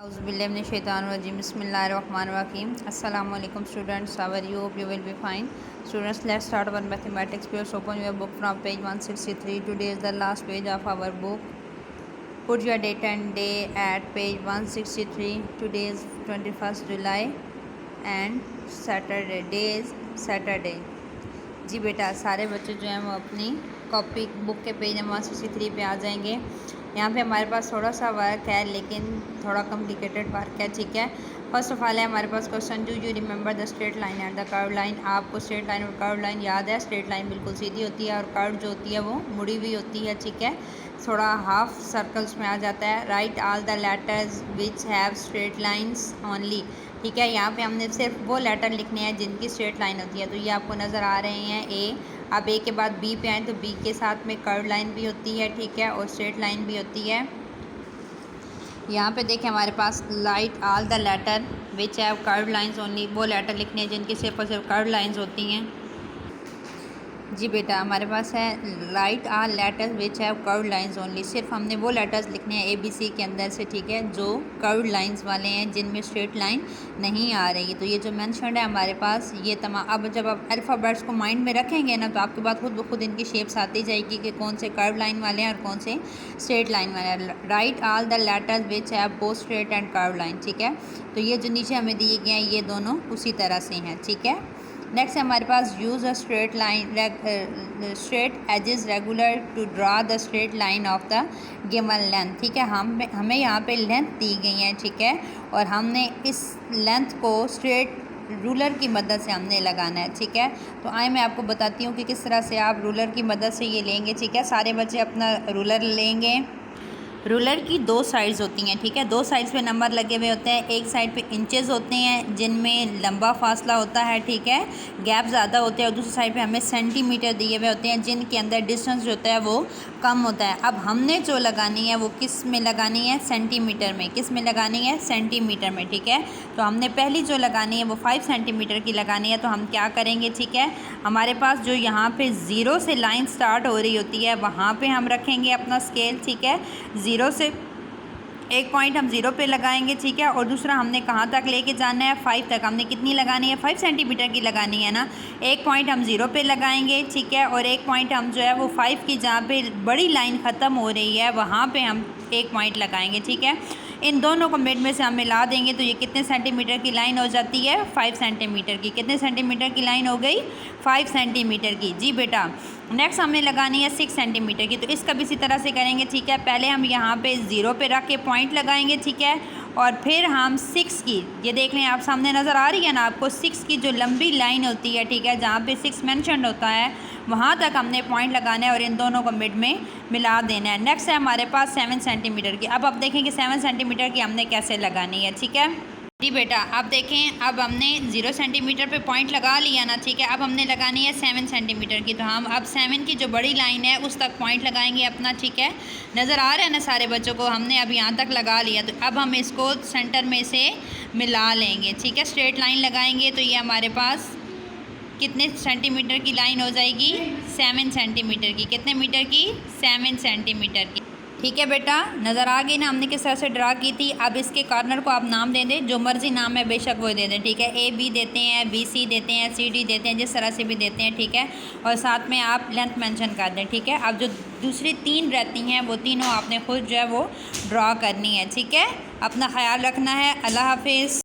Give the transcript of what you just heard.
Auzubillahiminash-shaytanir-rajim. Bismillahir-rahmanir-rahim. Assalamualaikum students. How are you? Hope you will be fine. Students, let's start our mathematics. Please open your book from page 163. Today is the last page of our book. Put your date and day at page 163. Today is 21st July and Saturday. Day is Saturday. जी बेटा, सारे बच्चे जो हैं वो अपनी copy book के page number 163 पे आ जाएंगे। यहाँ पे हमारे पास थोड़ा सा वर्क है, लेकिन थोड़ा कॉम्प्लिकेटेड वर्क है, ठीक है। फर्स्ट ऑफ ऑल है हमारे पास question, do you remember the straight line and the curve line. आपको स्ट्रेट लाइन और कर्व लाइन याद है? स्ट्रेट लाइन बिल्कुल सीधी होती है और कर्व जो होती है वो मुड़ी हुई होती है, ठीक है। थोड़ा हाफ सर्कल्स में आ जाता है। Right all the letters which have straight lines only, ठीक है। यहाँ पे हमने सिर्फ वो लेटर लिखने हैं जिनकी स्ट्रेट लाइन होती है। तो ये आपको नज़र आ रहे हैं ए। अब ए के बाद बी पे आए तो बी के साथ में कर्व लाइन भी होती है, ठीक है, और स्ट्रेट लाइन भी होती है। यहाँ पे देखें हमारे पास write all the letter which have curve lines only, वो लेटर लिखने हैं जिनकी सिर्फ और सिर्फ कर्व लाइन्स होती हैं। जी बेटा, हमारे पास है right are letters which have curve lines only. सिर्फ हमने वो लेटर्स लिखने हैं ए बी सी के अंदर से, ठीक है, जो कर्व लाइंस वाले हैं, जिनमें स्ट्रेट लाइन नहीं आ रही। तो ये जो मेंशन्ड है हमारे पास ये तमाम, अब जब आप अल्फ़ाबेट्स को माइंड में रखेंगे ना तो आपके पास खुद ब खुद इनकी शेप्स आती जाएगी कि कौन से कर्व लाइन वाले हैं और कौन से स्ट्रेट लाइन वाले हैं। Right all the letters which have both straight and curve line, ठीक है। तो ये जो नीचे हमें दिए गए हैं ये दोनों उसी तरह से हैं, ठीक है। नेक्स्ट है हमारे पास use a straight line straight edges regular to draw the straight line of the given length, ठीक है। हमें यहाँ पे लेंथ दी गई है, ठीक है, और हमने इस लेंथ को स्ट्रेट रूलर की मदद से हमने लगाना है, ठीक है। तो आए मैं आपको बताती हूँ कि किस तरह से आप रूलर की मदद से ये लेंगे, ठीक है। सारे बच्चे अपना रूलर लेंगे। रूलर की दो साइड्स होती हैं, ठीक है, दो साइड्स पे नंबर लगे हुए होते हैं। एक साइड पे इंचेस होते हैं जिनमें लंबा फासला होता है, ठीक है, गैप ज़्यादा होते हैं, और दूसरी साइड पे हमें सेंटीमीटर दिए हुए होते हैं जिनके अंदर डिस्टेंस जो होता है वो कम होता है। अब हमने जो लगानी है वो किस में लगानी है? सेंटीमीटर में। किस में लगानी है? सेंटीमीटर में, ठीक है। तो हमने पहली जो लगानी है वो 5 सेंटीमीटर की लगानी है। तो हम क्या करेंगे, ठीक है, हमारे पास जो यहाँ पे ज़ीरो से लाइन स्टार्ट हो रही होती है वहाँ पे हम रखेंगे अपना स्केल, ठीक है। ज़ीरो से एक पॉइंट हम ज़ीरो पे लगाएंगे, ठीक है, और दूसरा हमने कहाँ तक लेके जाना है? 5 तक। हमने कितनी लगानी है? 5 सेंटीमीटर की लगानी है ना। एक पॉइंट हम ज़ीरो पे लगाएंगे, ठीक है, और एक पॉइंट हम जो है वो 5 की जहाँ पे बड़ी लाइन ख़त्म हो रही है वहाँ पे हम एक पॉइंट लगाएंगे, ठीक है। इन दोनों को मिड में से हम मिला देंगे तो ये कितने सेंटीमीटर की लाइन हो जाती है? 5 सेंटीमीटर की। कितने सेंटीमीटर की लाइन हो गई? 5 सेंटीमीटर की। जी बेटा, नेक्स्ट हमने लगानी है 6 सेंटीमीटर की। तो इसका भी इसी तरह से करेंगे, ठीक है। पहले हम यहाँ पे ज़ीरो पे रख के पॉइंट लगाएंगे, ठीक है, और फिर हम 6 की, ये देख लें आप सामने नज़र आ रही है ना आपको, 6 की जो लंबी लाइन होती है, ठीक है, जहाँ पे 6 मेंशन होता है वहाँ तक हमने पॉइंट लगाना है और इन दोनों को मिड में मिला देना है। नेक्स्ट है हमारे पास 7 सेंटीमीटर की। अब आप देखें कि 7 सेंटीमीटर की हमने कैसे लगानी है, ठीक है। जी बेटा, अब देखें, अब हमने 0 सेंटीमीटर पे पॉइंट लगा लिया ना, ठीक है। अब हमने लगानी है 7 सेंटीमीटर की। तो हम अब 7 की जो बड़ी लाइन है उस तक पॉइंट लगाएंगे अपना, ठीक है। नज़र आ रहा है ना सारे बच्चों को? हमने अब यहाँ तक लगा लिया। तो अब हम इसको सेंटर में से मिला लेंगे, ठीक है। स्ट्रेट लाइन लगाएंगे तो ये हमारे पास कितने सेंटीमीटर की लाइन हो जाएगी? 7 सेंटीमीटर की। कितने मीटर की? 7 सेंटीमीटर की, ठीक है बेटा। नज़र आ गई ना हमने किस तरह से ड्रा की थी। अब इसके कॉर्नर को आप नाम दे दें, जो मर्जी नाम है बेशक वो दे दें, ठीक है। ए बी देते हैं, बी सी देते हैं, सी डी देते हैं, जिस तरह से भी देते हैं, ठीक है, और साथ में आप लेंथ मेंशन कर दें, ठीक है। अब जो दूसरी 3 रहती हैं वो तीनों आपने खुद जो है वो ड्रा करनी है, ठीक है। अपना ख्याल रखना है। अल्लाह हाफिज़।